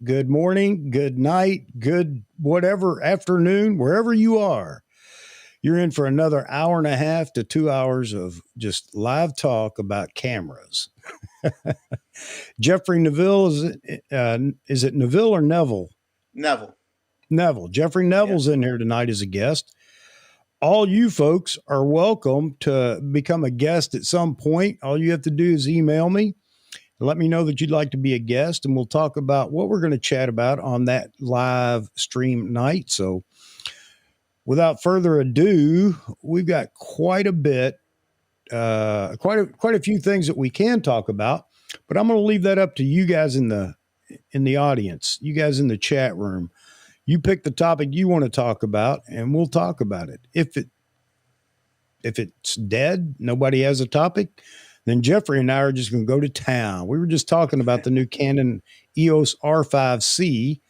good morning, good night, good whatever afternoon, wherever you are. You're in for another hour and a half to 2 hours of just live talk about cameras. Jeffrey Neville, is it Neville or Neville? Neville. Neville. Jeffrey Neville's in here tonight as a guest. All you folks are welcome to become a guest at some point. All you have to do is email me. Let me know that you'd like to be a guest, and we'll talk about what we're going to chat about on that live stream night. So, without further ado, we've got quite a bit, quite a few things that we can talk about. But I'm going to leave that up to you guys in the audience, you guys in the chat room. You pick the topic you want to talk about, and we'll talk about it. If it's dead, nobody has a topic, then Jeffrey and I are just going to go to town. We were just talking about the new Canon EOS R5C.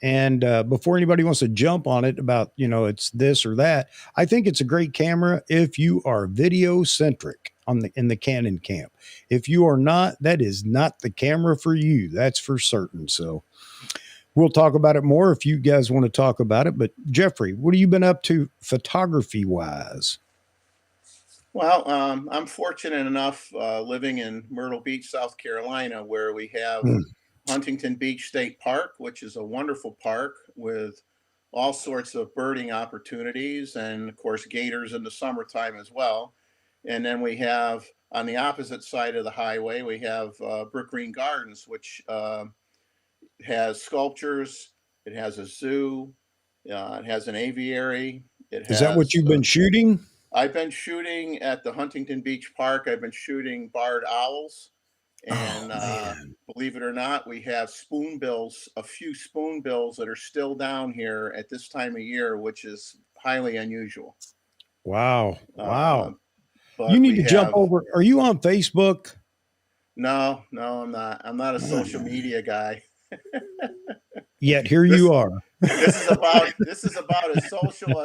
And before anybody wants to jump on it about, it's this or that, I think it's a great camera if you are video centric in the Canon camp. If you are not, that is not the camera for you. That's for certain. So we'll talk about it more if you guys want to talk about it. But Jeffrey, what have you been up to photography wise? Well, I'm fortunate enough living in Myrtle Beach, South Carolina, where we have Huntington Beach State Park, which is a wonderful park with all sorts of birding opportunities and, of course, gators in the summertime as well. And then we have on the opposite side of the highway, we have Brook Green Gardens, which has sculptures. It has a zoo. It has an aviary. Is that what you've been shooting? I've been shooting at the Huntington Beach Park. I've been shooting barred owls. And believe it or not, we have spoonbills, a few spoonbills that are still down here at this time of year, which is highly unusual. Wow. Wow. But you need to jump over. Are you on Facebook? No, I'm not. I'm not a social media guy. Yet here you are. This is about as social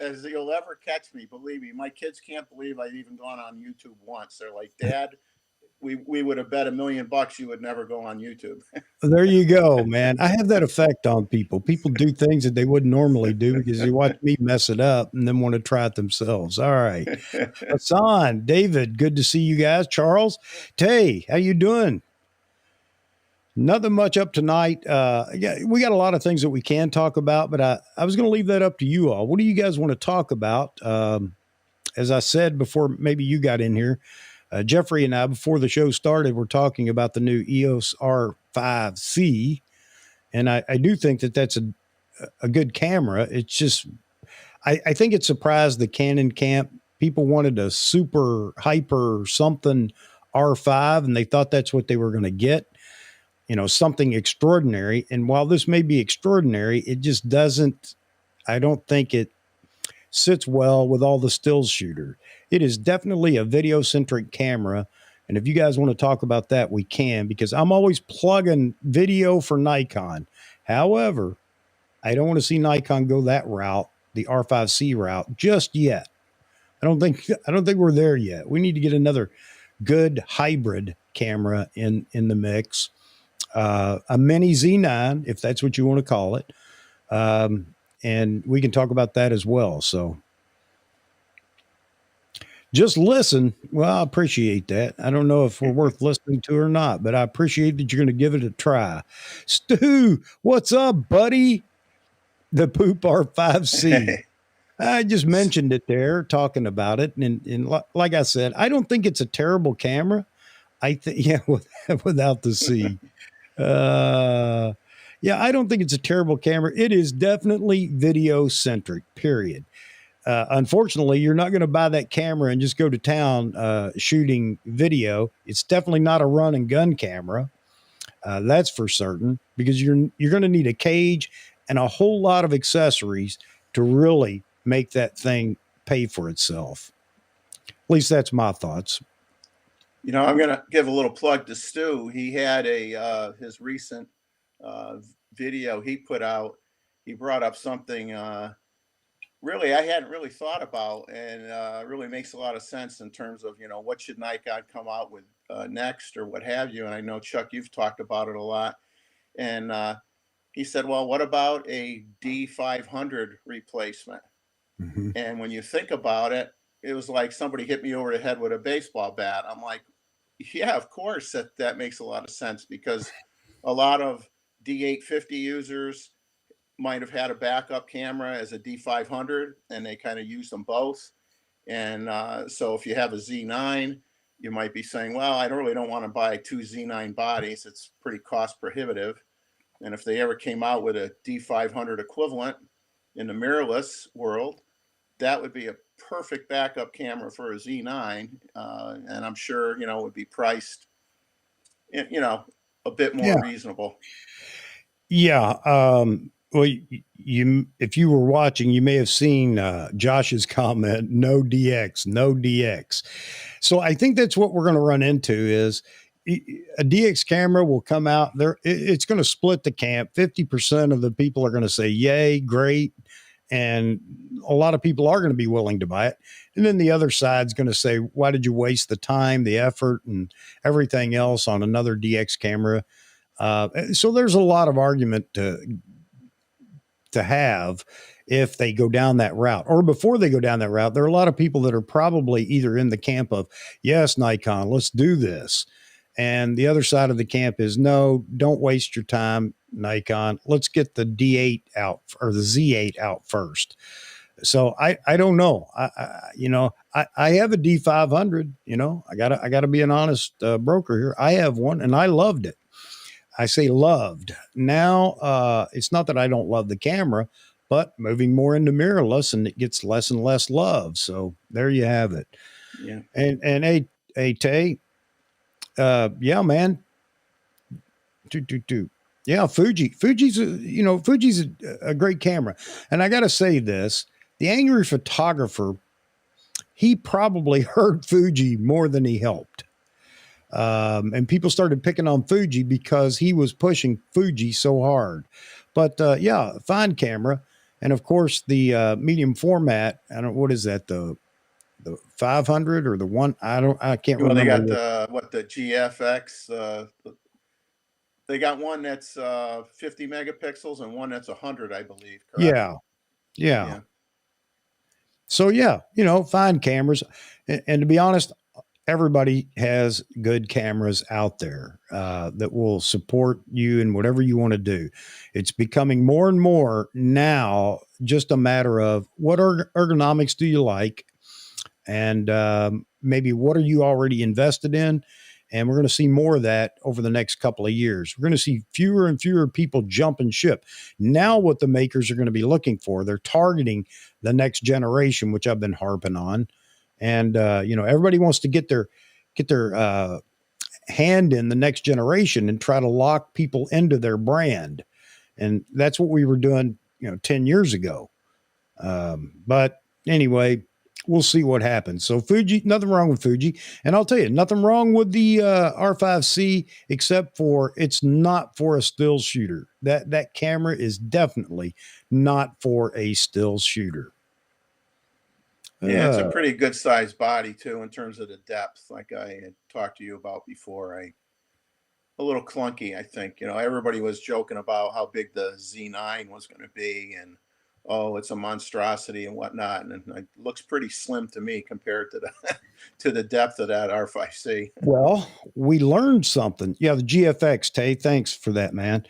as you'll ever catch me. Believe me, my kids can't believe I've even gone on YouTube once. They're like, "Dad, we would have bet $1 million you would never go on YouTube." There you go, man. I have that effect on people. People do things that they wouldn't normally do because they watch me mess it up and then want to try it themselves. All right. Hassan, David, good to see you guys. Charles, Tay, how you doing? Nothing much up tonight. Yeah, we got a lot of things that we can talk about, but I was going to leave that up to you all. What do you guys want to talk about? As I said before, maybe you got in here, Jeffrey and I, before the show started, we're talking about the new EOS R5C. And I do think that that's a good camera. It's just, I think it surprised the Canon camp. People wanted a super hyper something R5, and they thought that's what they were going to get. Something extraordinary. And while this may be extraordinary, it just doesn't, I don't think it sits well with all the stills shooter. It is definitely a video centric camera. And if you guys want to talk about that, we can, because I'm always plugging video for Nikon. However, I don't want to see Nikon go that route, the R5C route, just yet. I don't think we're there yet. We need to get another good hybrid camera in the mix. A mini Z9, if that's what you want to call it. And we can talk about that as well. So just listen. Well, I appreciate that. I don't know if we're worth listening to or not, but I appreciate that you're going to give it a try. Stu, what's up, buddy? The Poop R5C. I just mentioned it there, talking about it. And like I said, I don't think it's a terrible camera. I think, yeah, without the C. Yeah, I don't think it's a terrible camera. It is definitely video centric, period. Unfortunately, you're not going to buy that camera and just go to town shooting video. It's definitely not a run and gun camera. That's for certain, because you're going to need a cage and a whole lot of accessories to really make that thing pay for itself. At least that's my thoughts. I'm going to give a little plug to Stu. He had his recent video he put out. He brought up something really I hadn't really thought about, and really makes a lot of sense in terms of, what should Nikon come out with next or what have you. And I know, Chuck, you've talked about it a lot. And he said, well, what about a D500 replacement? Mm-hmm. And when you think about it, it was like somebody hit me over the head with a baseball bat. I'm like, yeah, of course that makes a lot of sense, because a lot of D850 users might have had a backup camera as a D500, and they kind of use them both. And so if you have a Z9, you might be saying, well, I really don't want to buy two Z9 bodies. It's pretty cost prohibitive. And if they ever came out with a D500 equivalent in the mirrorless world, that would be a perfect backup camera for a Z9. And I'm sure, it would be priced, a bit more Yeah. reasonable. Yeah. Well, you if you were watching, you may have seen Josh's comment, no DX, no DX. So I think that's what we're going to run into is a DX camera will come out there. It's going to split the camp. 50% of the people are going to say, yay, great. And a lot of people are going to be willing to buy it. And then the other side's going to say, why did you waste the time, the effort, and everything else on another DX camera? So there's a lot of argument to have if they go down that route, or before they go down that route. There are a lot of people that are probably either in the camp of, yes, Nikon, let's do this. And the other side of the camp is, no, don't waste your time, Nikon. Let's get the D8 out, or the Z8 out first. So I don't know. I have a D500, I gotta be an honest broker here. I have one and I loved it. I say loved. Now, it's not that I don't love the camera, but moving more into mirrorless, and it gets less and less love. So there you have it. Yeah. And Tay, yeah, man. Yeah, Fuji's a great camera. And I got to say this, the angry photographer, he probably hurt Fuji more than he helped. And people started picking on Fuji because he was pushing Fuji so hard. But yeah, fine camera. And of course, the medium format, I don't, what is that, the 500 or the one? I can't Well, they remember. got the GFX. They got one that's 50 megapixels and one that's 100, I believe. Correct? Yeah. So yeah, fine cameras. And to be honest, everybody has good cameras out there that will support you in whatever you want to do. It's becoming more and more now just a matter of what ergonomics do you like, and maybe what are you already invested in. And we're going to see more of that over the next couple of years. We're going to see fewer and fewer people jumping ship. Now what the makers are going to be looking for, they're targeting the next generation, which I've been harping on. And, everybody wants to get their hand in the next generation and try to lock people into their brand. And that's what we were doing, 10 years ago. But anyway, we'll see what happens. So Fuji, nothing wrong with Fuji. And I'll tell you, nothing wrong with the R5C, except for it's not for a still shooter. That camera is definitely not for a still shooter. Yeah, it's a pretty good sized body too, in terms of the depth, like I had talked to you about before. A little clunky, I think. Everybody was joking about how big the Z9 was going to be, and oh, it's a monstrosity and whatnot, and it looks pretty slim to me compared to the to the depth of that R5C. Well, we learned something. Yeah, the GFX, Tay, thanks for that, man.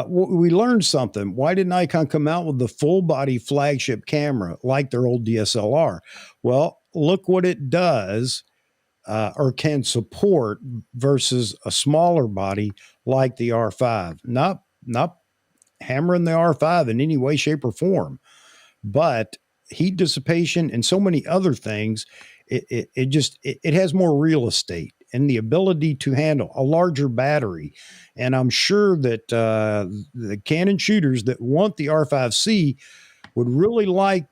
We learned something. Why did Nikon come out with the full-body flagship camera like their old DSLR? Well, look what it does or can support versus a smaller body like the R5. Not hammering the R5 in any way, shape, or form, but heat dissipation and so many other things. It has more real estate and the ability to handle a larger battery. And I'm sure that the Canon shooters that want the R5C would really like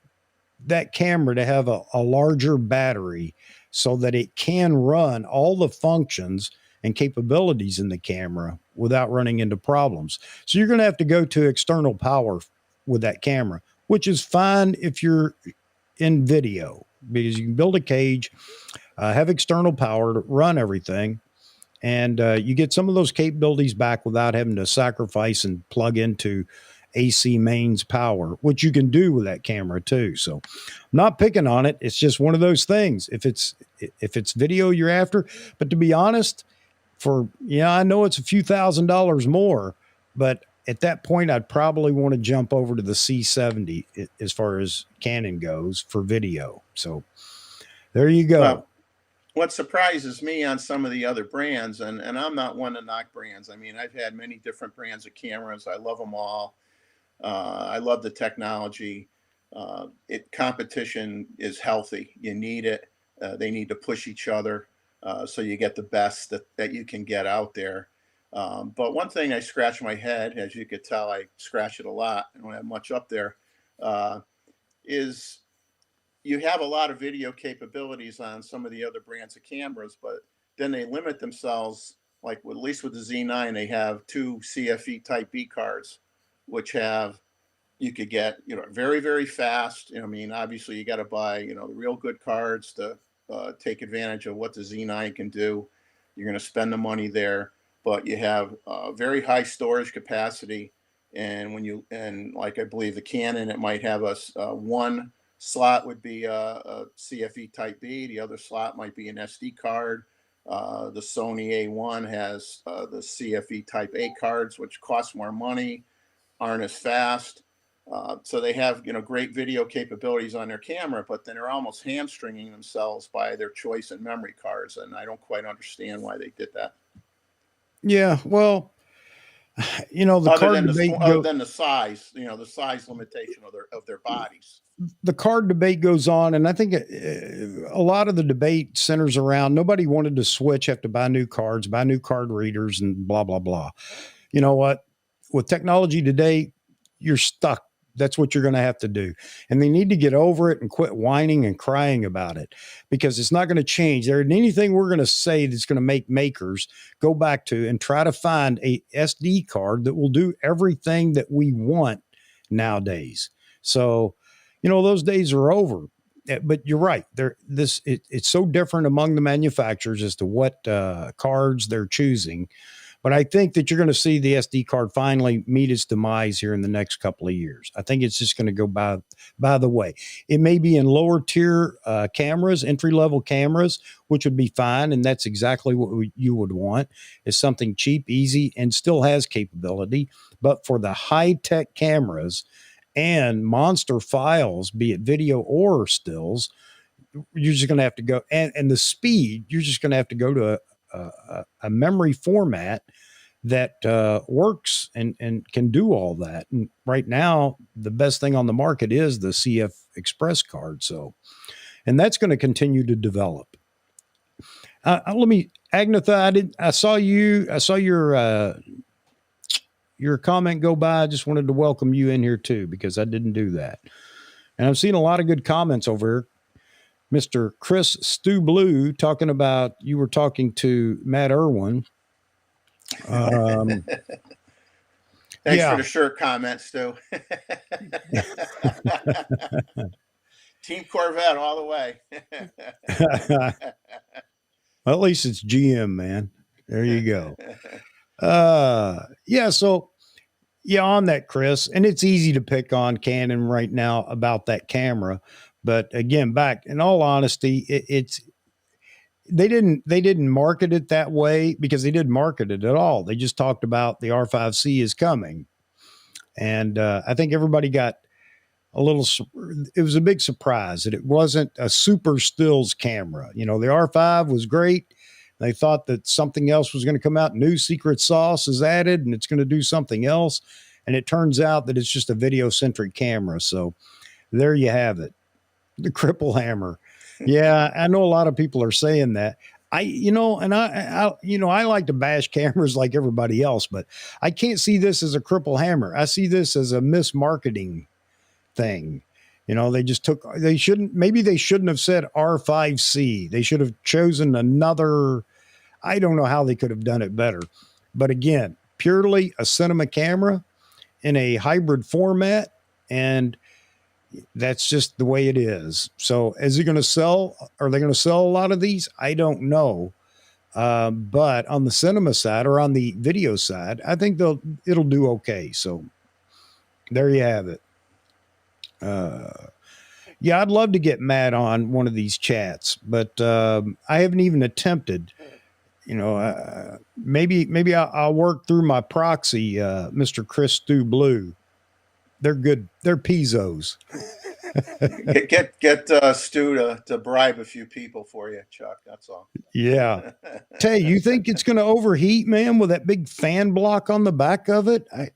that camera to have a larger battery so that it can run all the functions and capabilities in the camera without running into problems. So you're going to have to go to external power with that camera, which is fine if you're in video, because you can build a cage, have external power to run everything, And you get some of those capabilities back without having to sacrifice and plug into AC mains power, which you can do with that camera too. So I'm not picking on it. It's just one of those things. If it's video you're after, but to be honest, I know it's a few $1,000s more, but at that point, I'd probably want to jump over to the C70 as far as Canon goes for video. So there you go. Well, what surprises me on some of the other brands, and I'm not one to knock brands. I mean, I've had many different brands of cameras. I love them all. I love the technology. Competition is healthy. You need it. They need to push each other so you get the best that you can get out there. But one thing I scratch my head, as you could tell, I scratch it a lot. I don't have much up there. Is you have a lot of video capabilities on some of the other brands of cameras, but then they limit themselves. Like at least with the Z9, they have 2 CFE Type B cards, which you could get very, very fast. I mean, obviously you got to buy the real good cards to take advantage of what the Z9 can do. You're going to spend the money there, but you have very high storage capacity. And like I believe the Canon, it might have one slot would be a CFE Type B. The other slot might be an SD card. The Sony A1 has the CFE Type A cards, which cost more money, aren't as fast. So they have great video capabilities on their camera, but then they're almost hamstringing themselves by their choice in memory cards, and I don't quite understand why they did that. Yeah, well, the other than the size, the size limitation of their bodies. The card debate goes on, and I think a lot of the debate centers around nobody wanted to switch, have to buy new cards, buy new card readers, and blah blah blah. You know what? With technology today, you're stuck. That's what you're going to have to do. And they need to get over it and quit whining and crying about it, because it's not going to change. There isn't anything we're going to say that's going to make makers go back to and try to find a SD card that will do everything that we want nowadays. So, those days are over. But you're right. It's so different among the manufacturers as to what cards they're choosing. But I think that you're going to see the SD card finally meet its demise here in the next couple of years. I think it's just going to go by the way. It may be in lower tier cameras, entry-level cameras, which would be fine, and that's exactly what you would want, is something cheap, easy, and still has capability. But for the high-tech cameras and monster files, be it video or stills, you're just going to have to go, and the speed, you're just going to have to go to a memory format that works and can do all that. And right now, the best thing on the market is the CF Express card. So, and that's going to continue to develop. Agnetha, I saw your comment go by. I just wanted to welcome you in here too, because I didn't do that. And I've seen a lot of good comments over here. Mr. Chris Stu Blue talking about, you were talking to Matt Irwin. Thanks for the shirt comments, Stu. Team Corvette all the way. Well, at least it's GM, man. There you go. On that, Chris, and it's easy to pick on Canon right now about that camera. But again, back in all honesty, they didn't market it that way, because they didn't market it at all. They just talked about the R5C is coming. And I think everybody got it was a big surprise that it wasn't a super stills camera. The R5 was great. They thought that something else was going to come out. New secret sauce is added and it's going to do something else. And it turns out that it's just a video centric camera. So there you have it. The cripple hammer. Yeah, I know a lot of people are saying that. I like to bash cameras like everybody else, but I can't see this as a cripple hammer. I see this as a mismarketing thing. They shouldn't have said R5C. They should have chosen another. I don't know how they could have done it better. But again, purely a cinema camera in a hybrid format, and that's just the way it is. So is it going to sell? Are they going to sell a lot of these? I don't know. But on the cinema side or on the video side, I think it'll do okay. So there you have it. Yeah, I'd love to get Matt on one of these chats, but I haven't even attempted. Maybe I'll work through my proxy, Mr. Chris Stu Blue. They're good. They're Pizzos. Get Stu to bribe a few people for you, Chuck. That's all. Yeah. Tay, you think it's going to overheat, man, with that big fan block on the back of it? I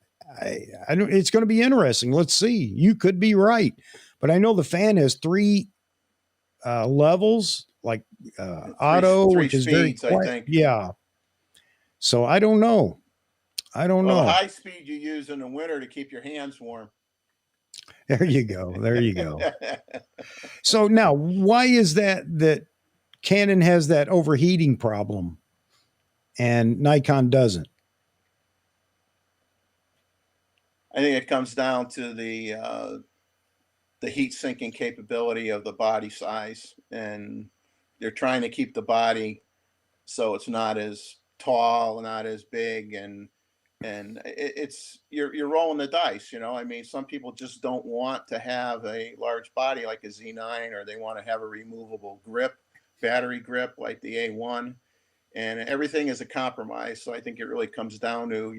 don't. It's going to be interesting. Let's see. You could be right, but I know the fan has three levels, like auto, three which is very speeds, quiet. I think. Yeah. So I don't know. Well, the high speed you use in the winter to keep your hands warm. There you go. There you go. So now, why is that Canon has that overheating problem and Nikon doesn't? I think it comes down to the heat sinking capability of the body size, and they're trying to keep the body so it's not as tall, not as big, and it's you're rolling the dice. I mean, some people just don't want to have a large body like a Z9, or they want to have a removable grip, battery grip like the A1, and everything is a compromise. So I think it really comes down to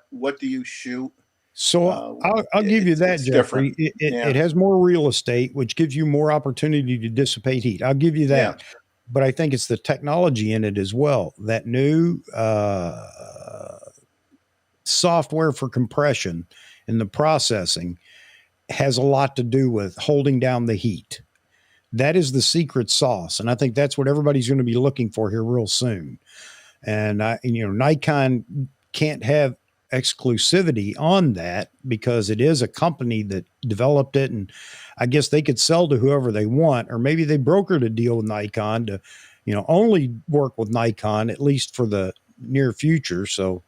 what do you shoot. So I'll give you that, Jeffrey. It has more real estate, which gives you more opportunity to dissipate heat. I'll give you that. Yeah. But I think it's the technology in it as well. That new software for compression and the processing has a lot to do with holding down the heat. That is the secret sauce. And I think that's what everybody's going to be looking for here real soon. And Nikon can't have exclusivity on that because it is a company that developed it, and I guess they could sell to whoever they want, or maybe they brokered a deal with Nikon to only work with Nikon at least for the near future. So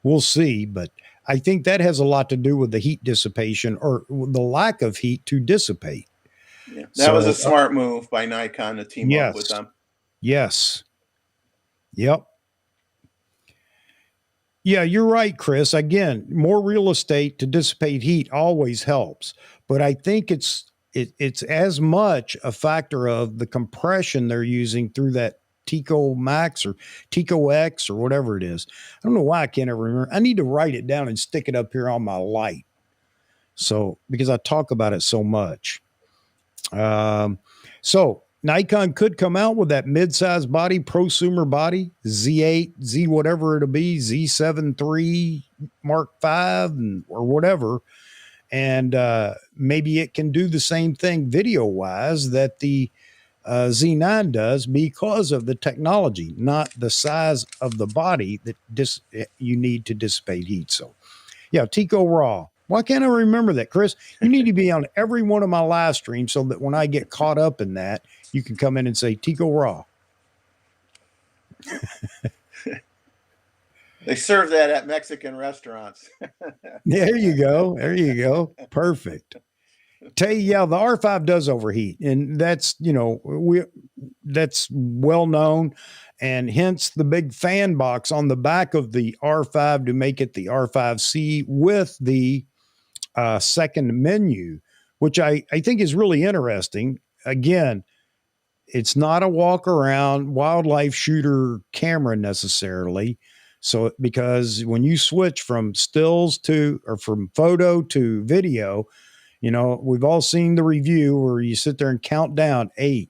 we'll see, but I think that has a lot to do with the heat dissipation, or the lack of heat to dissipate. Yeah, that was a smart move by Nikon to team up with them. Yes. Yep. Yeah, you're right, Chris. Again, more real estate to dissipate heat always helps, but I think it's as much a factor of the compression they're using through that Tico Max or Tico X or whatever it is. I don't know why I can't ever remember. I need to write it down and stick it up here on my light. So, because I talk about it so much. So Nikon could come out with that mid-size body, prosumer body, Z8, Z whatever it'll be, Z7 III, Mark V, or whatever. And maybe it can do the same thing video-wise that the Z9 does because of the technology, not the size of the body that you need to dissipate heat. So, yeah, Tico Raw. Why can't I remember that, Chris? You need to be on every one of my live streams so that when I get caught up in that, you can come in and say Tico Raw. They serve that at Mexican restaurants. There you go. There you go. Perfect. Tay, yeah, the R5 does overheat, and that's that's well known, and hence the big fan box on the back of the R5 to make it the R5C with the second menu, which I think is really interesting. Again, it's not a walk around wildlife shooter camera necessarily. So, because when you switch from stills or from photo to video, we've all seen the review where you sit there and count down 8,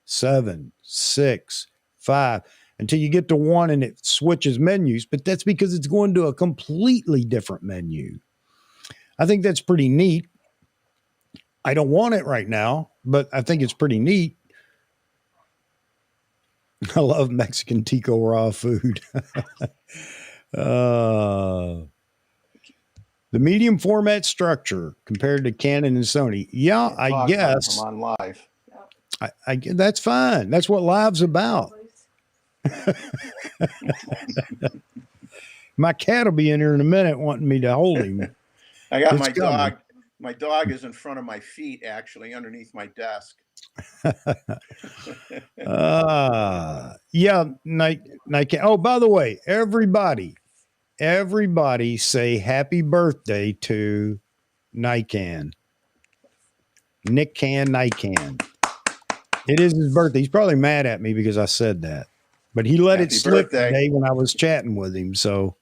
7, 6, 5 until you get to 1 and it switches menus. But that's because it's going to a completely different menu. I think that's pretty neat. I don't want it right now, but I think it's pretty neat. I love Mexican Tico Raw food. The medium format structure compared to Canon and Sony. Yeah, I guess. I'm on live. I that's fine. That's what live's about. My cat will be in here in a minute wanting me to hold him. I got my dog. My dog is in front of my feet, actually, underneath my desk. Yeah, Nike. Oh, by the way, everybody say happy birthday to Nikon. Nick Can Nikon. It is his birthday. He's probably mad at me because I said that, but he let it Happy slip birthday. today when I was chatting with him. So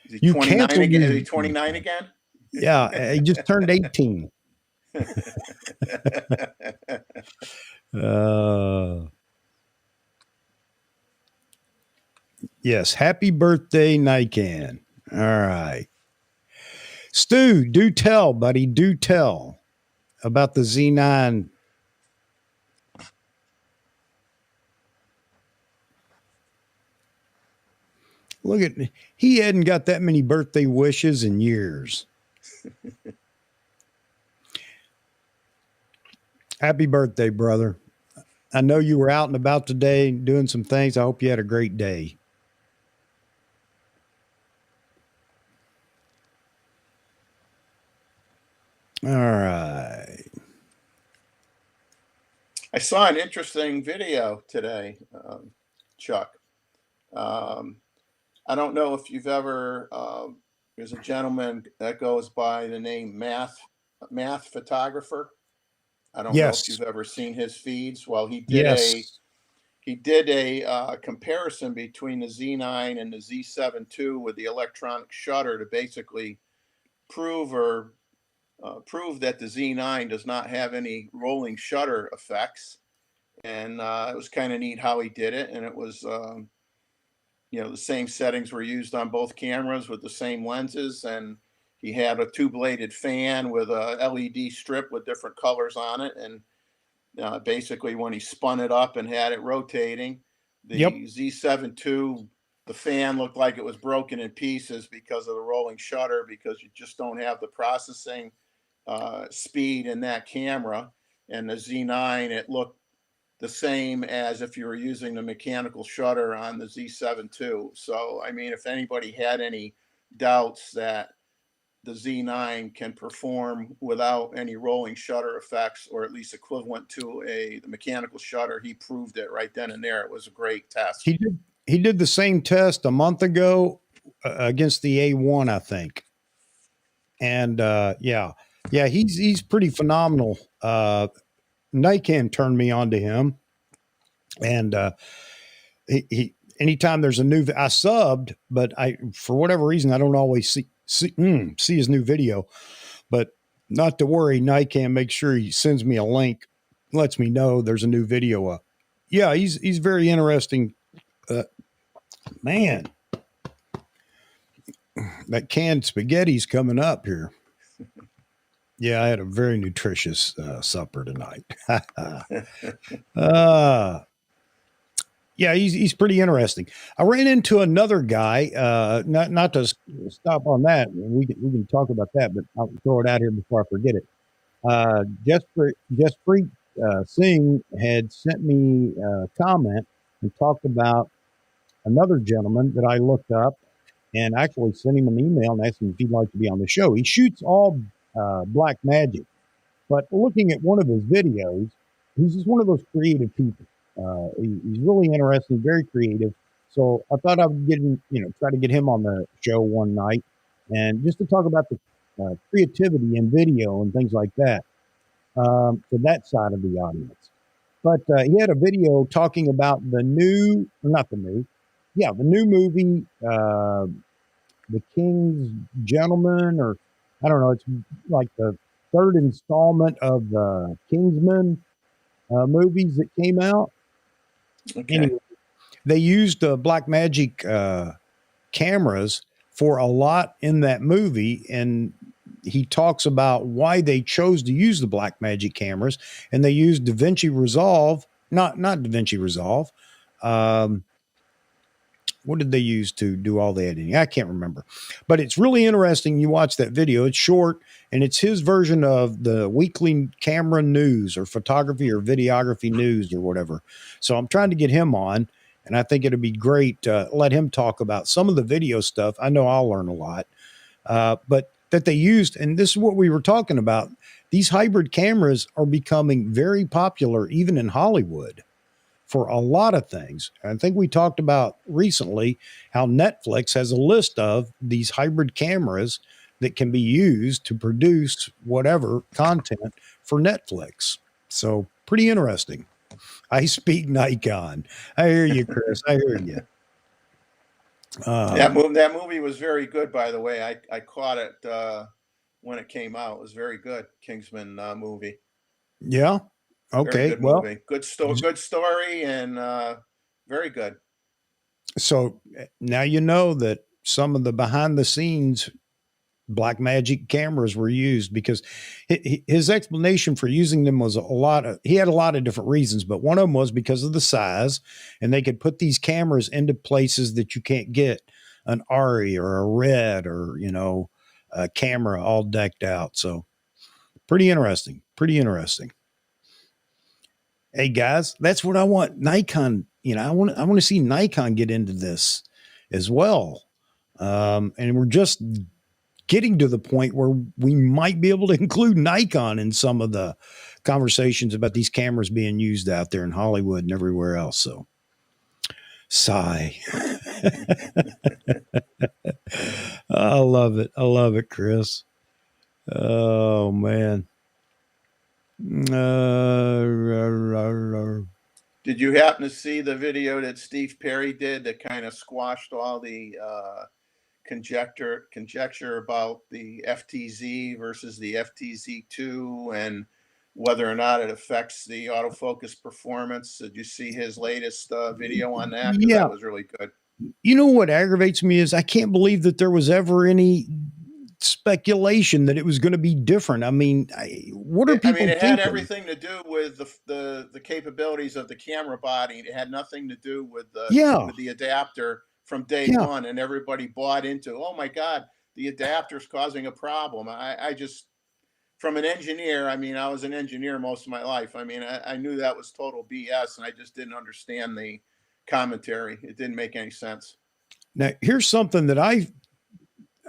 Is he you 29 canceled again? me. Is he 29 again? Yeah, he just turned 18. Yes, happy birthday, Nikon. All right. Stu, do tell, buddy. Do tell about the Z9. Look at, he hadn't got that many birthday wishes in years. Happy birthday, brother. I know you were out and about today doing some things. I hope you had a great day. All right. I saw an interesting video today, Chuck. I don't know if you've ever, there's a gentleman that goes by the name Math Photographer. I don't know if Yes. you've ever seen his feeds. Well, he did Yes. a comparison between the Z9 and the Z7 II with the electronic shutter to basically prove that the Z9 does not have any rolling shutter effects. And it was kind of neat how he did it. And it was, the same settings were used on both cameras with the same lenses. And he had a two-bladed fan with a LED strip with different colors on it. And basically, when he spun it up and had it rotating, the Z7 II, the fan looked like it was broken in pieces because of the rolling shutter, because you just don't have the processing speed in that camera. And the Z9, it looked the same as if you were using the mechanical shutter on the Z7 II. So, I mean, if anybody had any doubts that the Z9 can perform without any rolling shutter effects, or at least equivalent to the mechanical shutter, he proved it right then and there. It was a great test. He did the same test a month ago against the A1, I think. And yeah, he's pretty phenomenal. Nikon turned me on to him, and he anytime there's a new, I subbed, but for whatever reason I don't always see his new video. But not to worry, Nikon makes sure he sends me a link, lets me know there's a new video up. Yeah, he's very interesting. Man, that canned spaghetti's coming up here. Yeah, I had a very nutritious supper tonight. Yeah, he's pretty interesting. I ran into another guy. Not to stop on that. We can talk about that, but I'll throw it out here before I forget it. Jaspreet Singh had sent me a comment and talked about another gentleman that I looked up, and actually sent him an email and asked him if he'd like to be on the show. He shoots all black magic, but looking at one of his videos, he's just one of those creative people. He's really interesting, very creative. So I thought I would get him, try to get him on the show one night, and just to talk about the creativity in video and things like that, to that side of the audience. But he had a video talking about the new movie, The King's Gentleman, or I don't know, it's like the third installment of the Kingsman movies that came out. Okay. Anyway, they used black magic cameras for a lot in that movie, and he talks about why they chose to use the black magic cameras, and they used DaVinci Resolve, not DaVinci Resolve. What did they use to do all the editing? I can't remember, but it's really interesting. You watch that video. It's short, and it's his version of the weekly camera news or photography or videography news or whatever. So I'm trying to get him on, and I think it'd be great to let him talk about some of the video stuff. I know I'll learn a lot. But that they used, and this is what we were talking about. These hybrid cameras are becoming very popular, even in Hollywood, for a lot of things. I think we talked about recently how Netflix has a list of these hybrid cameras that can be used to produce whatever content for Netflix. So pretty interesting. I speak Nikon. I hear you, Chris. I hear you. That movie was very good, by the way. I caught it when it came out. It was very good. Kingsman movie. Yeah. Very Okay. good Well, movie. Good story, and very good. so now you know that some of the behind the scenes black magic cameras were used, because his explanation for using them was he had a lot of different reasons, but one of them was because of the size, and they could put these cameras into places that you can't get an Ari or a Red or, a camera all decked out. So pretty interesting. Pretty interesting. Hey guys, that's what I want. Nikon, I want to see Nikon get into this as well. And we're just getting to the point where we might be able to include Nikon in some of the conversations about these cameras being used out there in Hollywood and everywhere else. So, sigh. I love it. I love it, Chris. Oh, man. Did you happen to see the video that Steve Perry did that kind of squashed all the conjecture about the FTZ versus the FTZ2 and whether or not it affects the autofocus performance? Did you see his latest video on that? Because Yeah. that was really good. You know what aggravates me is I can't believe that there was ever any speculation that it was going to be different. I mean, what are people it thinking? had everything to do with the capabilities of the camera body. It had nothing to do with the adapter from day one, and everybody bought into, oh my God, the adapter's causing a problem. I just, from an engineer, I was an engineer most of my life. I knew that was total BS, and I just didn't understand the commentary. It didn't make any sense. Now, here's something that I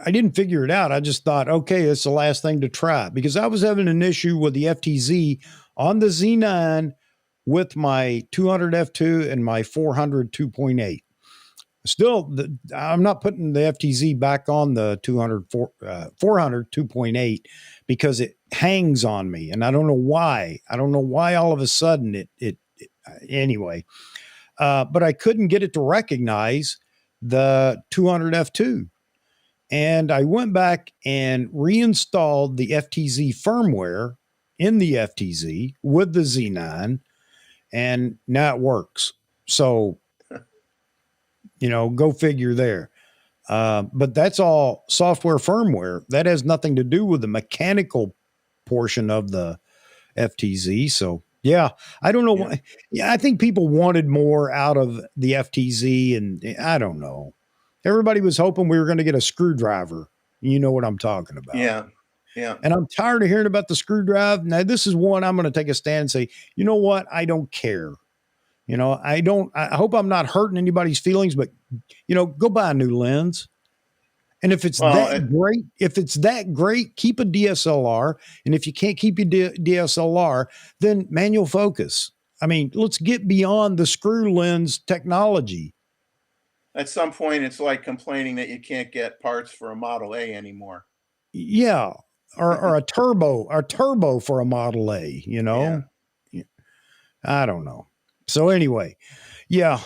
didn't figure it out. I just thought, okay, it's the last thing to try, because I was having an issue with the FTZ on the Z9 with my 200 f2 and my 400 2.8. Still, I'm not putting the FTZ back on the 400 2.8 because it hangs on me, and I don't know why. I don't know why all of a sudden it anyway. But I couldn't get it to recognize the 200 f2. And I went back and reinstalled the FTZ firmware in the FTZ with the Z9, and now it works. So, go figure there. But that's all software firmware. That has nothing to do with the mechanical portion of the FTZ. So, yeah, I don't know why. Yeah, I think people wanted more out of the FTZ, and I don't know. Everybody was hoping we were going to get a screwdriver. You know what I'm talking about. Yeah. Yeah. And I'm tired of hearing about the screwdriver. Now, this is one I'm going to take a stand and say, you know what? I don't care. I hope I'm not hurting anybody's feelings, but, go buy a new lens. And if it's that great, keep a DSLR. And if you can't keep your DSLR, then manual focus. Let's get beyond the screw lens technology. At some point, it's like complaining that you can't get parts for a Model A anymore. Yeah. Or a turbo for a Model A, Yeah. I don't know. So anyway, yeah,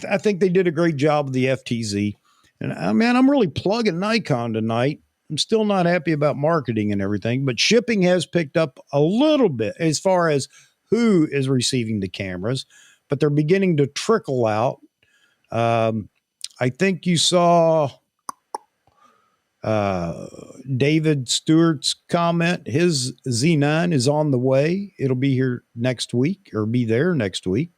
I think they did a great job with the FTZ. And I'm really plugging Nikon tonight. I'm still not happy about marketing and everything, but shipping has picked up a little bit as far as who is receiving the cameras, but they're beginning to trickle out. I think you saw David Stewart's comment. His Z9 is on the way. It'll be here next week, or be there next week.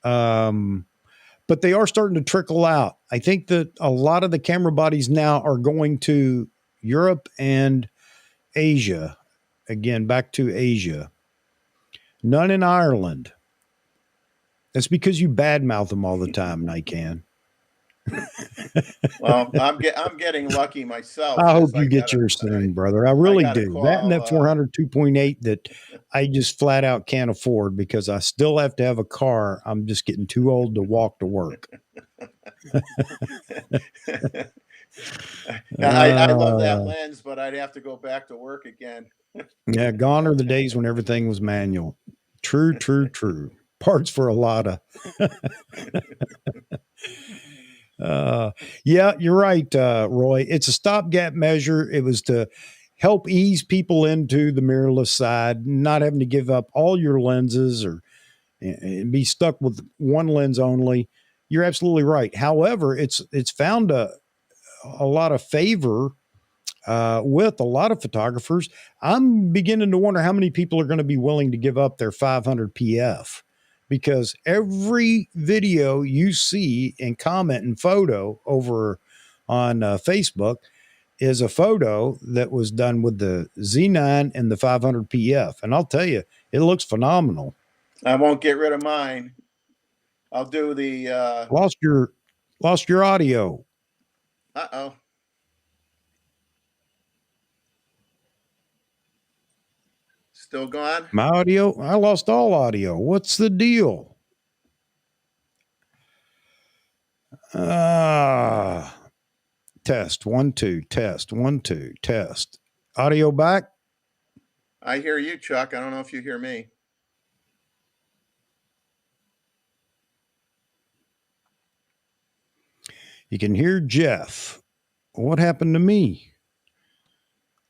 But they are starting to trickle out. I think that a lot of the camera bodies now are going to Europe and Asia. Again, back to Asia. None in Ireland. That's because you badmouth them all the time, Nikon. Well, I'm getting lucky myself I hope because you get yours soon, brother. I I really got a do. That and call. that 400 2.8 that I just flat out can't afford because I still have to have a car. I'm just getting too old to walk to work. I love that Uh, lens, but I'd have to go back to work again. yeah, gone are the days when everything was manual. True, true, true. Parts for a lot of. Uh, yeah, you're right, Roy. It's a stopgap measure. It was to help ease people into the mirrorless side, not having to give up all your lenses or and be stuck with one lens only. You're absolutely right. However, it's found a lot of favor with a lot of photographers. I'm beginning to wonder how many people are going to be willing to give up their 500 PF because every video you see and comment and photo over on Facebook is a photo that was done with the Z9 and the 500 PF. And I'll tell you, it looks phenomenal. I won't get rid of mine. I'll do the. Lost your audio. Uh-oh. Still gone? My audio? I lost all audio. What's the deal? Test 1 2 test 1 2 test. Audio back. I hear you, Chuck. I don't know if you hear me. You can hear Jeff. What happened to me?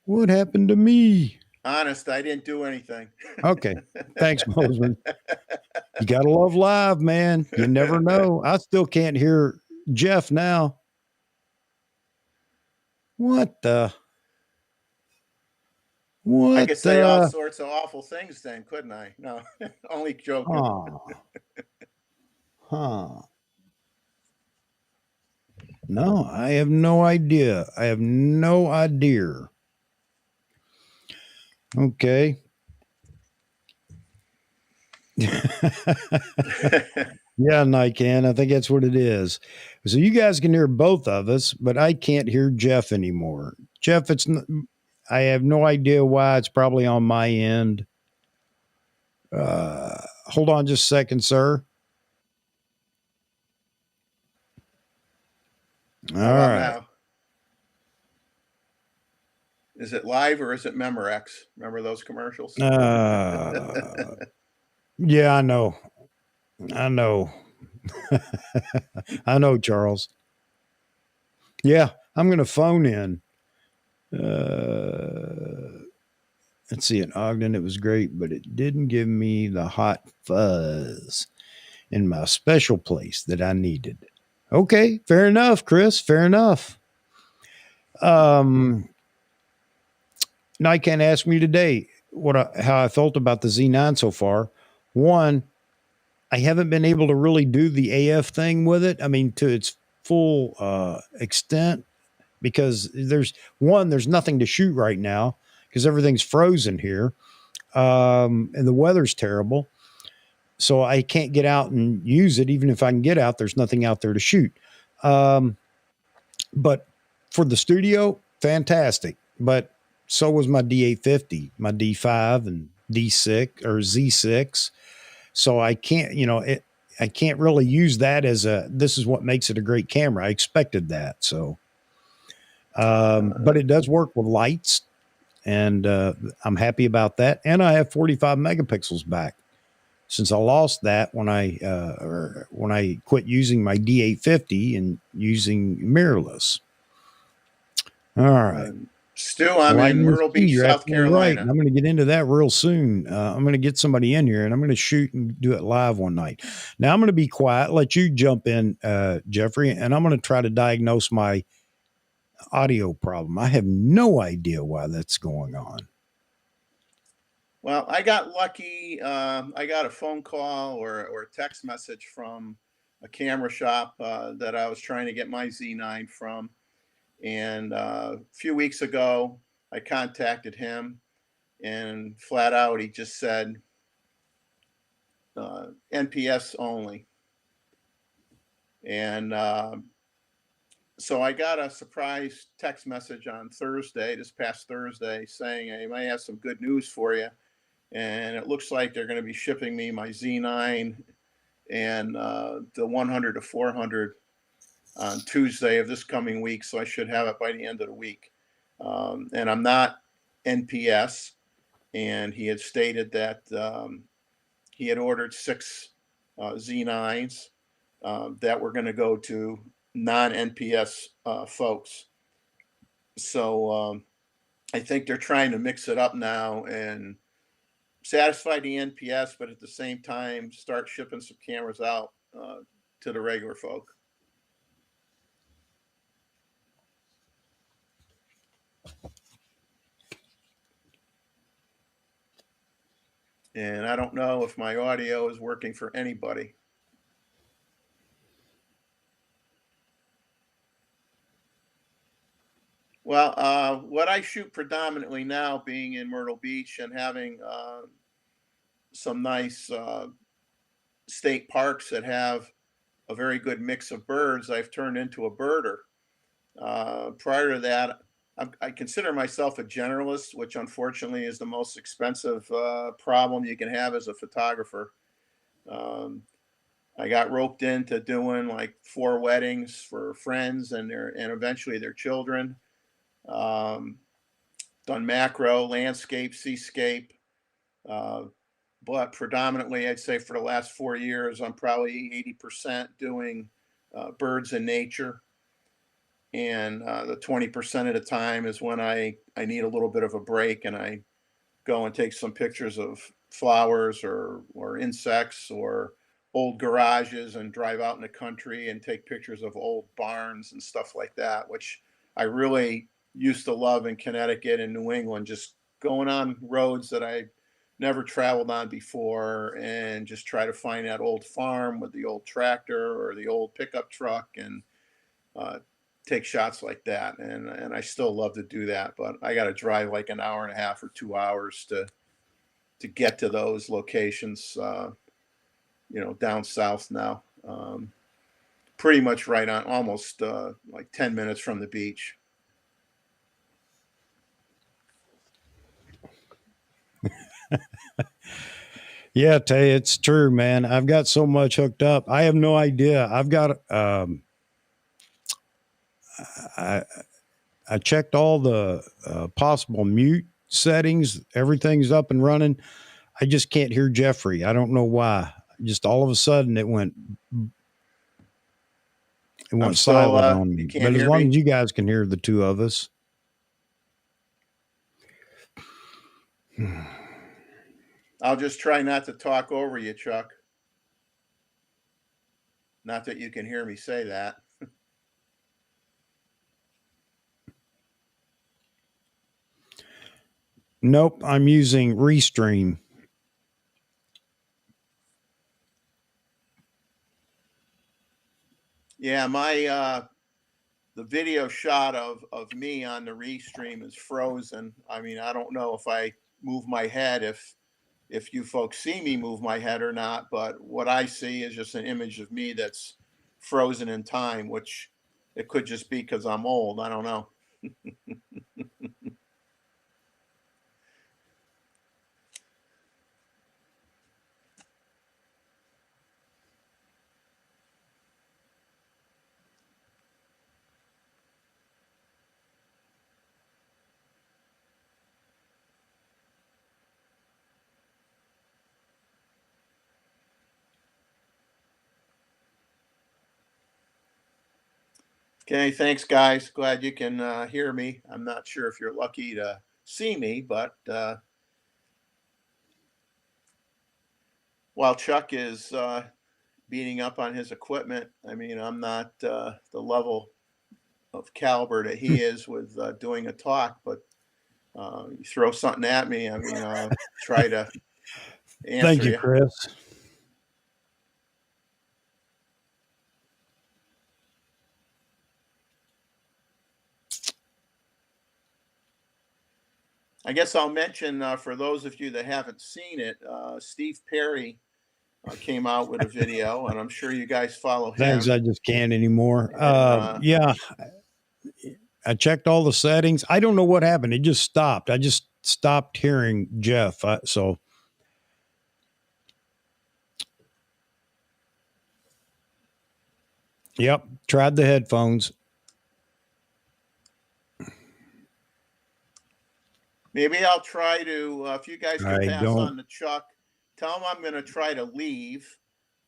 What happened to me? Honest, I didn't do anything. Okay. Thanks, Mosman. You got to love live, man. You never know. I still can't hear Jeff now. What the? What I could say all the? sorts of awful things then, couldn't I? No, only joking. Huh. No, I have no idea. I have no idea. Okay. Yeah, Nikan. I think that's what it is. So you guys can hear both of us, but I can't hear Jeff anymore. Jeff, I have no idea why. It's probably on my end. Hold on just a second, sir. All How about right. now? Is it live or is it Memorex? Remember those commercials? Yeah, I know. I know. I know, Charles. Yeah, I'm going to phone in. Let's see, in Ogden, it was great, but it didn't give me the hot fuzz in my special place that I needed. Okay, fair enough, Chris. Fair enough. Nikan asked me today how I felt about the Z9 so far. One, I haven't been able to really do the AF thing with it. I mean, to its full extent, because there's nothing to shoot right now because everything's frozen here, and the weather's terrible. So I can't get out and use it. Even if I can get out, there's nothing out there to shoot. But for the studio, fantastic. But so was my D850, my D5 and D6 or Z6. So I can't, I can't really use that as this is what makes it a great camera. I expected that. So, but it does work with lights and I'm happy about that. And I have 45 megapixels back since I lost that when I quit using my D850 and using mirrorless. All right. Stu, I'm in Lightning Myrtle speed. Beach, You're South absolutely right. And Carolina. I'm going to get into that real soon. I'm going to get somebody in here and I'm going to shoot and do it live one night. Now I'm going to be quiet, let you jump in, Jeffrey, and I'm going to try to diagnose my audio problem. I have no idea why that's going on. Well, I got lucky. I got a phone call or a text message from a camera shop that I was trying to get my Z9 from. And a few weeks ago, I contacted him and flat out, he just said NPS only. And So I got a surprise text message on Thursday, this past Thursday, saying, "Hey, I might have some good news for you." And it looks like they're going to be shipping me my Z9 and the 100 to 400 on Tuesday of this coming week. So I should have it by the end of the week. And I'm not NPS. And he had stated that he had ordered 6 Z9s that were going to go to non-NPS folks. So I think they're trying to mix it up now and satisfy the NPS, but at the same time start shipping some cameras out to the regular folk. And I don't know if my audio is working for anybody. Well, what I shoot predominantly now, being in Myrtle Beach and having some nice state parks that have a very good mix of birds, I've turned into a birder. Prior to that, I consider myself a generalist, which unfortunately is the most expensive problem you can have as a photographer. Um, I got roped into doing like 4 weddings for friends and eventually their children. Um, Done macro, landscape, seascape, uh, but predominantly, I'd say for the last 4 years, I'm probably 80% doing birds and nature, and the 20% of the time is when I need a little bit of a break and I go and take some pictures of flowers or insects or old garages and drive out in the country and take pictures of old barns and stuff like that, which I really used to love in Connecticut and New England, just going on roads that I never traveled on before and just try to find that old farm with the old tractor or the old pickup truck and uh, take shots like that. And I still love to do that, but I got to drive like an hour and a half or 2 hours to get to those locations. Down south now. Pretty much right on, almost like 10 minutes from the beach. Yeah, Tay, it's true, man. I've got so much hooked up. I have no idea. I've got I I checked all the possible mute settings. Everything's up and running. I just can't hear Jeffrey. I don't know why. Just all of a sudden it I'm went still, silent on you me. can't But as hear long me? as you guys can hear the two of us. I'll just try not to talk over you, Chuck. Not that you can hear me say that. Nope, I'm using Restream. Yeah, the video shot of me on the Restream is frozen. I mean, I don't know if I move my head, if you folks see me move my head or not, but what I see is just an image of me that's frozen in time, which it could just be because I'm old. I don't know. Okay, thanks, guys. Glad you can hear me. I'm not sure if you're lucky to see me, but while Chuck is beating up on his equipment, I mean, I'm not the level of caliber that he is with doing a talk, but you throw something at me, I mean, I'll try to Thank answer you, you. Chris. I guess I'll mention for those of you that haven't seen it, Steve Perry came out with a video, and I'm sure you guys follow Thanks, him. I just can't anymore. And, Yeah, I checked all the settings. I don't know what happened. It just stopped. I just stopped hearing Jeff. So yep, tried the headphones. maybe I'll try to, if you guys could I pass don't. on to Chuck, tell him I'm going to try to leave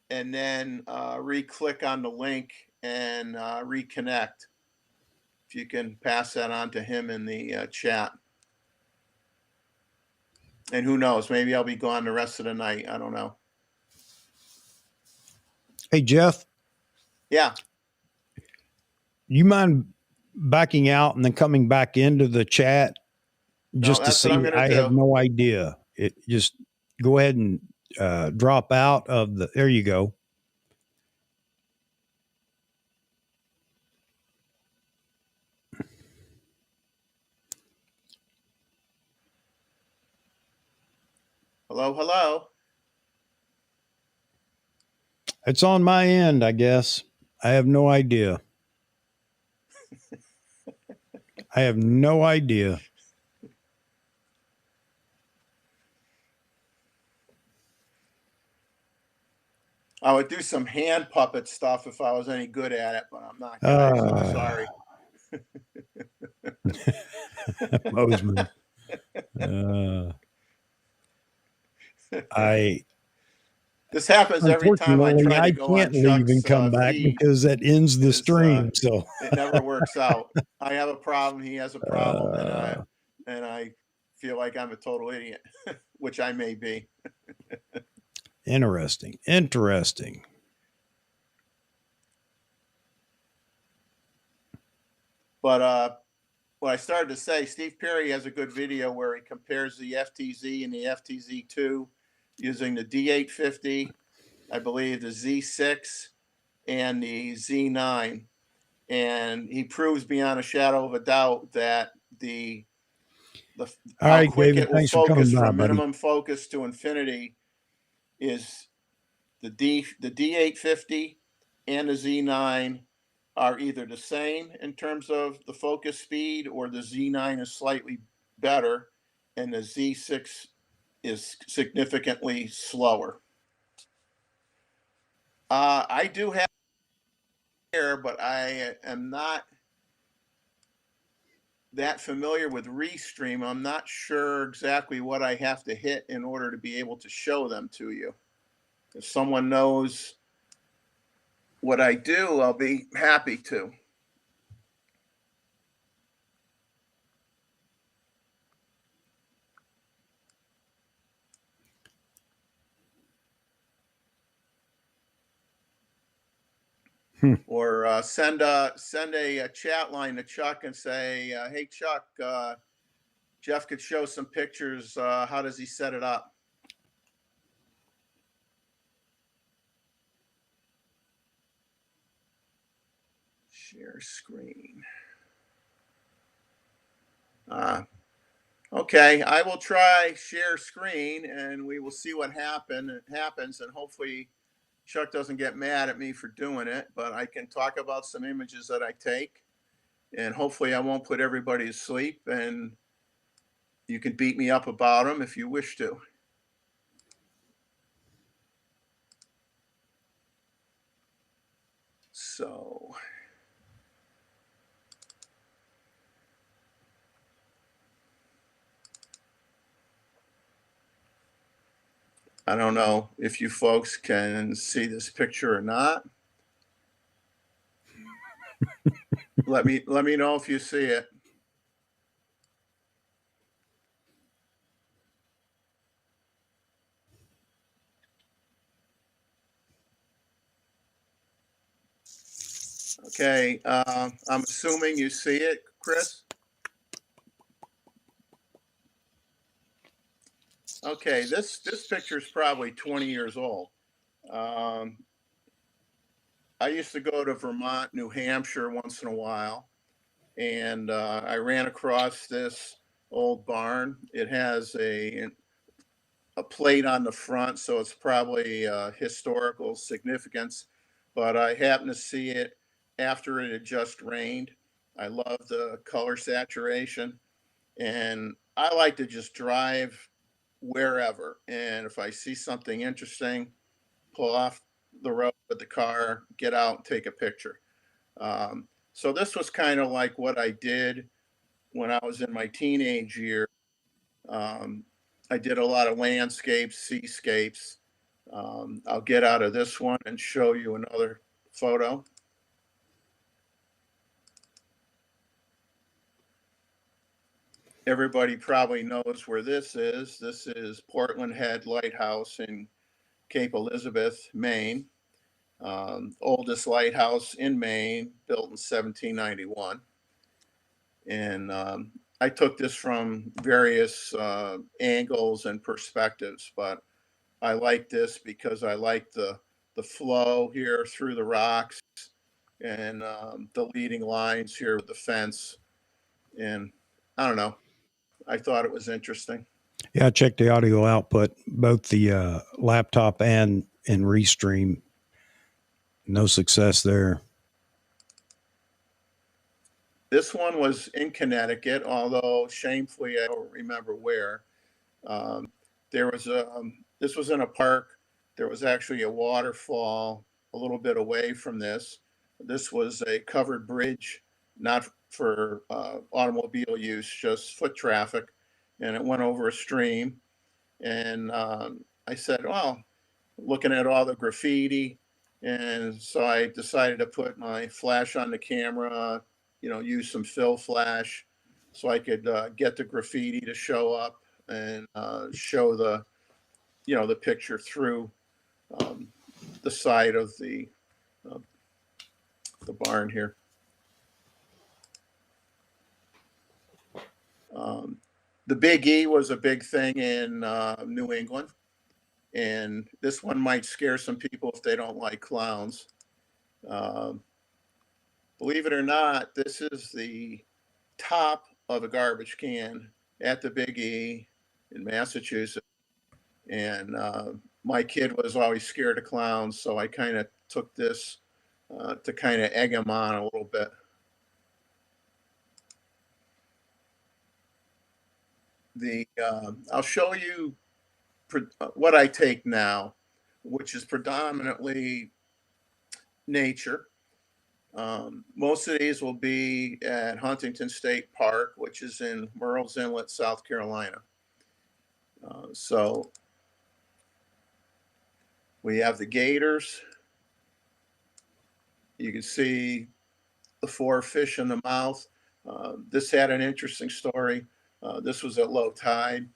and then re-click on the link and reconnect. If you can pass that on to him in the chat. And who knows, maybe I'll be gone the rest of the night. I don't know. Hey, Jeff. Yeah. You mind backing out and then coming back into the chat just No, to that's what see? I'm going to I have do. no idea. It just go ahead and drop out of the. There you go. Hello, hello. It's on my end, I guess. I have no idea. I have no idea. I would do some hand puppet stuff if I was any good at it, but I'm not, guys. I'm sorry. Bozeman. This happens every time I Unfortunately, try to I go on can't leave Chuck's and come back feed. because that ends the stream. So It never works out. I have a problem. He has a problem, and I feel like I'm a total idiot, which I may be. interesting. But what I started to say, Steve Perry has a good video where he compares the FTZ and the FTZ2 using the D850, I believe the Z6, and the Z9. And he proves beyond a shadow of a doubt that all how right, quick David, it will thanks for focus coming by, from buddy. minimum focus to infinity is the D850 and the Z9 are either the same in terms of the focus speed, or the Z9 is slightly better and the Z6 is significantly slower. I do have here, but I am not that familiar with Restream. I'm not sure exactly what I have to hit in order to be able to show them to you. If someone knows what I do, I'll be happy to. Or send a chat line to Chuck and say, hey, Chuck, Jeff could show some pictures. How does he set it up? Share screen. Okay, I will try share screen and we will see what happens, and hopefully Chuck doesn't get mad at me for doing it, but I can talk about some images that I take, and hopefully I won't put everybody to sleep, and you can beat me up about them if you wish to. So I don't know if you folks can see this picture or not. Let me know if you see it. Okay, I'm assuming you see it, Chris. Okay, this picture is probably 20 years old. I used to go to Vermont, New Hampshire once in a while, and I ran across this old barn. It has a a plate on the front, so it's probably historical significance. But I happened to see it after it had just rained. I love the color saturation, and I like to just drive wherever. And if I see something interesting, pull off the road with the car, get out and take a picture. So this was kind of like what I did when I was in my teenage years. um, I did a lot of landscapes, seascapes. I'll get out of this one and show you another photo. Everybody probably knows where this is. This is Portland Head Lighthouse in Cape Elizabeth, Maine. Oldest lighthouse in Maine, built in 1791. And I took this from various angles and perspectives, but I like this because I like the flow here through the rocks, and the leading lines here with the fence. And I don't know, I thought it was interesting. Yeah, I checked the audio output, both the laptop and Restream. No success there. This one was in Connecticut, although shamefully I don't remember where. Um, there was a this was in a park. There was actually a waterfall a little bit away from this. This was a covered bridge, not for automobile use, just foot traffic, and it went over a stream. And I said, well, looking at all the graffiti, and so I decided to put my flash on the camera, use some fill flash so I could get the graffiti to show up and show the picture through um, the side of uh, the barn here. Um, the Big E was a big thing in New England, and this one might scare some people if they don't like clowns. Um, Believe it or not, this is the top of a garbage can at the Big E in Massachusetts. And my kid was always scared of clowns, so I kind of took this to kind of egg him on a little bit. I'll show you what I take now, which is predominantly nature. Most of these will be at Huntington State Park, which is in Murrells Inlet, South Carolina. So we have the Gators. You can see the 4 fish in the mouth. This had an interesting story. This was at low tide.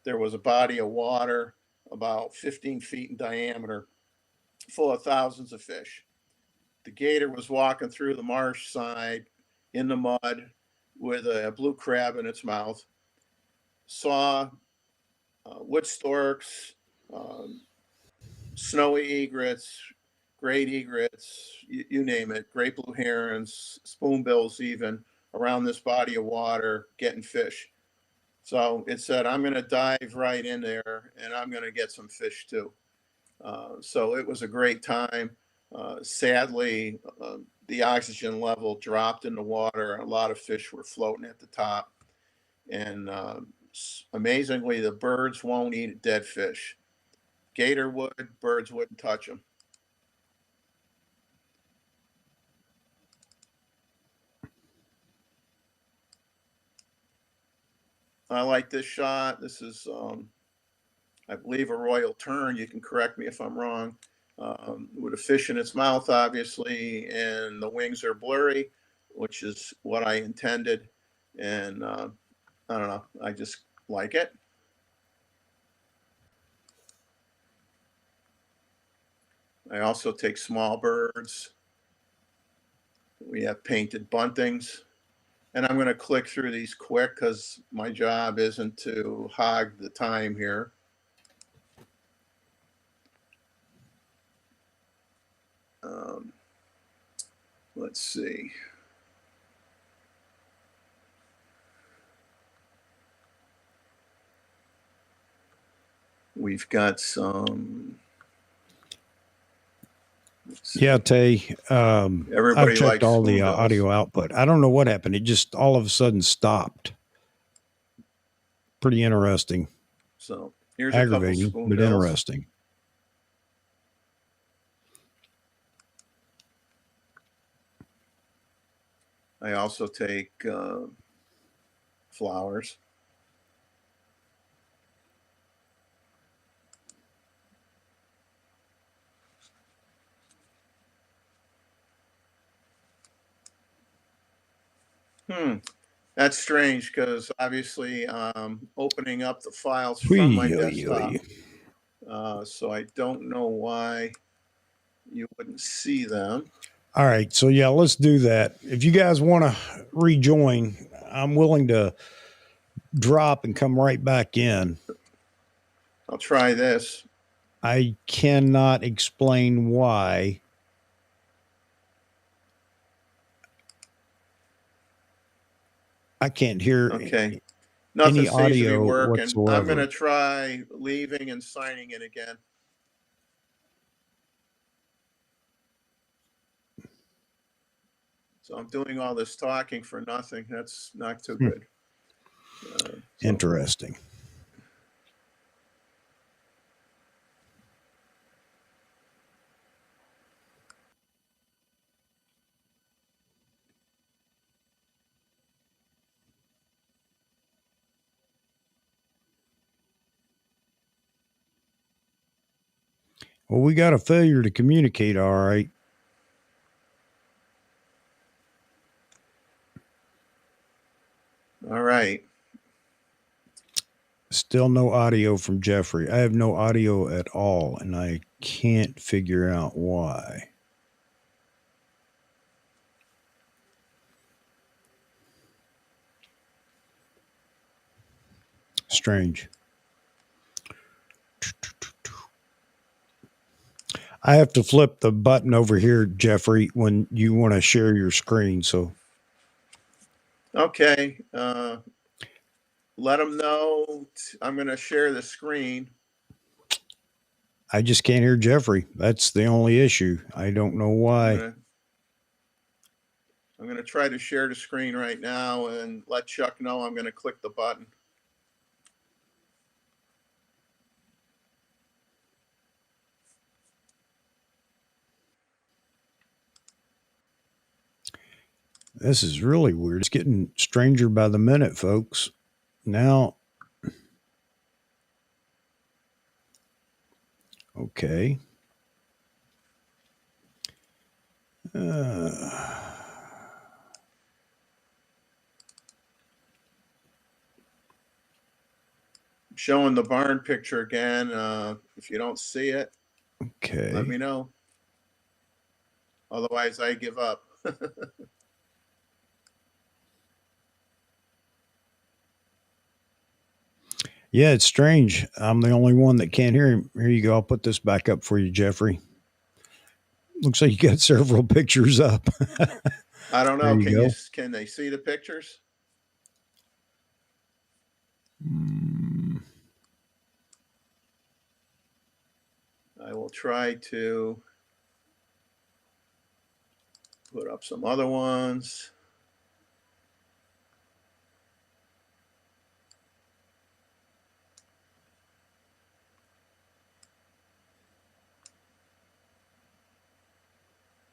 There was a body of water about 15 feet in diameter, full of thousands of fish. The gator was walking through the marsh side in the mud with a blue crab in its mouth. Saw wood storks, um, snowy egrets, great egrets, you name it, great blue herons, spoonbills, even around this body of water getting fish. So it said, I'm going to dive right in there and I'm going to get some fish too. So it was a great time. Sadly, the oxygen level dropped in the water. A lot of fish were floating at the top. And amazingly, the birds won't eat dead fish. Gator would, birds wouldn't touch them. I like this shot. This is, I believe, a royal tern. You can correct me if I'm wrong. With a fish in its mouth, obviously, and the wings are blurry, which is what I intended. And I don't know, I just like it. I also take small birds. We have painted buntings. And I'm going to click through these quick because my job isn't to hog the time here. Um, let's see. we've got some. Yeah, Tay. I've Everybody checked likes all the spoonbills. audio output. I don't know what happened. It just all of a sudden stopped. Pretty interesting. So here's a couple Aggravating, but spoonbills. interesting. I also take flowers. That's strange because obviously opening up the files from my desktop. So I don't know why you wouldn't see them. All right. So, yeah, let's do that. If you guys want to rejoin, I'm willing to drop and come right back in. I'll try this. I cannot explain why. I can't hear Okay. Nothing any seems to be audio working. I'm going whatsoever. to try leaving and signing in again. So I'm doing all this talking for nothing. That's not too good. Interesting. Well, we got a failure to communicate, all right. All right. Still no audio from Jeffrey. I have no audio at all, and I can't figure out why. Strange. I have to flip the button over here, Jeffrey, when you want to share your screen. So, okay. Let them know I'm going to share the screen. I just can't hear Jeffrey. That's the only issue. I don't know why. I'm going to try to share the screen right now and let Chuck know I'm going to click the button. This is really weird. It's getting stranger by the minute, folks. Now, okay. Showing the barn picture again. If you don't see it, Okay. let me know. Otherwise, I give up. Yeah, it's strange. I'm the only one that can't hear him. Here you go. I'll put this back up for you, Jeffrey. Looks like you got several pictures up. I don't know. Can they see the pictures? I will try to put up some other ones.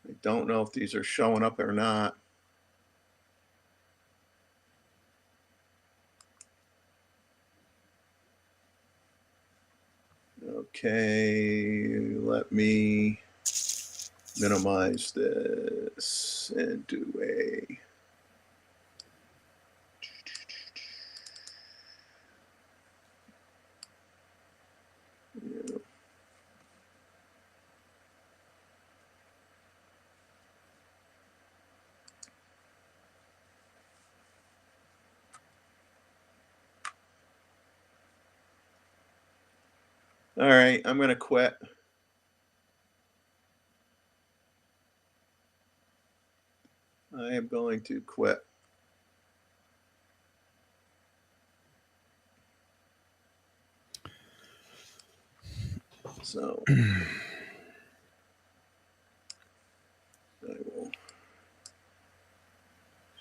I don't know if these are showing up or not. Okay, let me minimize this and do a. Yeah. All right, I'm going to quit. I am going to quit. So I will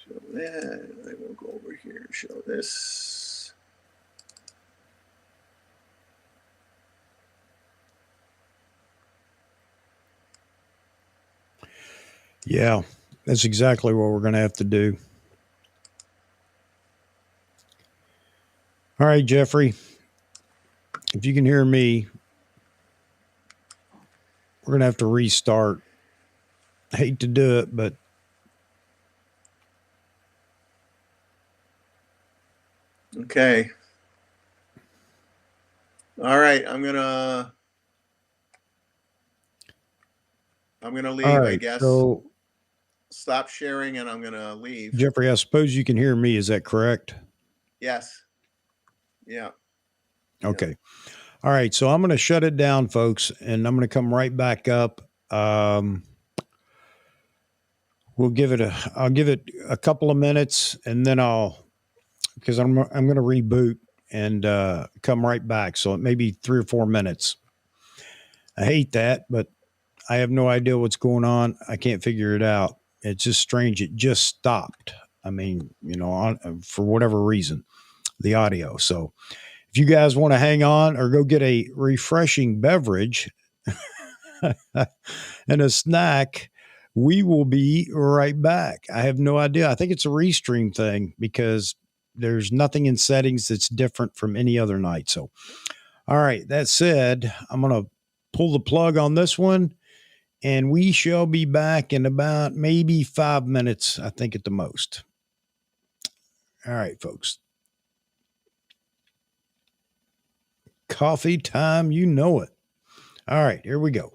show that. I will go over here and show this. Yeah, that's exactly what we're going to have to do. All right, Jeffrey, if you can hear me, we're going to have to restart. I hate to do it, but okay. All right, I'm gonna leave, all I right. guess. So, Stop sharing, and I'm gonna leave. Jeffrey, I suppose you can hear me. Is that correct? Yes. Yeah. Okay. All right. So I'm going to shut it down, folks, and I'm going to come right back up. I'll give it a couple of minutes, and then because I'm going to reboot and come right back. So it may be 3 or 4 minutes. I hate that, but I have no idea what's going on. I can't figure it out. It's just strange. It just stopped. I mean, for whatever reason, the audio. So if you guys want to hang on or go get a refreshing beverage and a snack, we will be right back. I have no idea. I think it's a restream thing because there's nothing in settings that's different from any other night. So, all right. That said, I'm going to pull the plug on this one, and we shall be back in about maybe 5 minutes, I think, at the most. All right, folks. Coffee time, you know it. All right, here we go.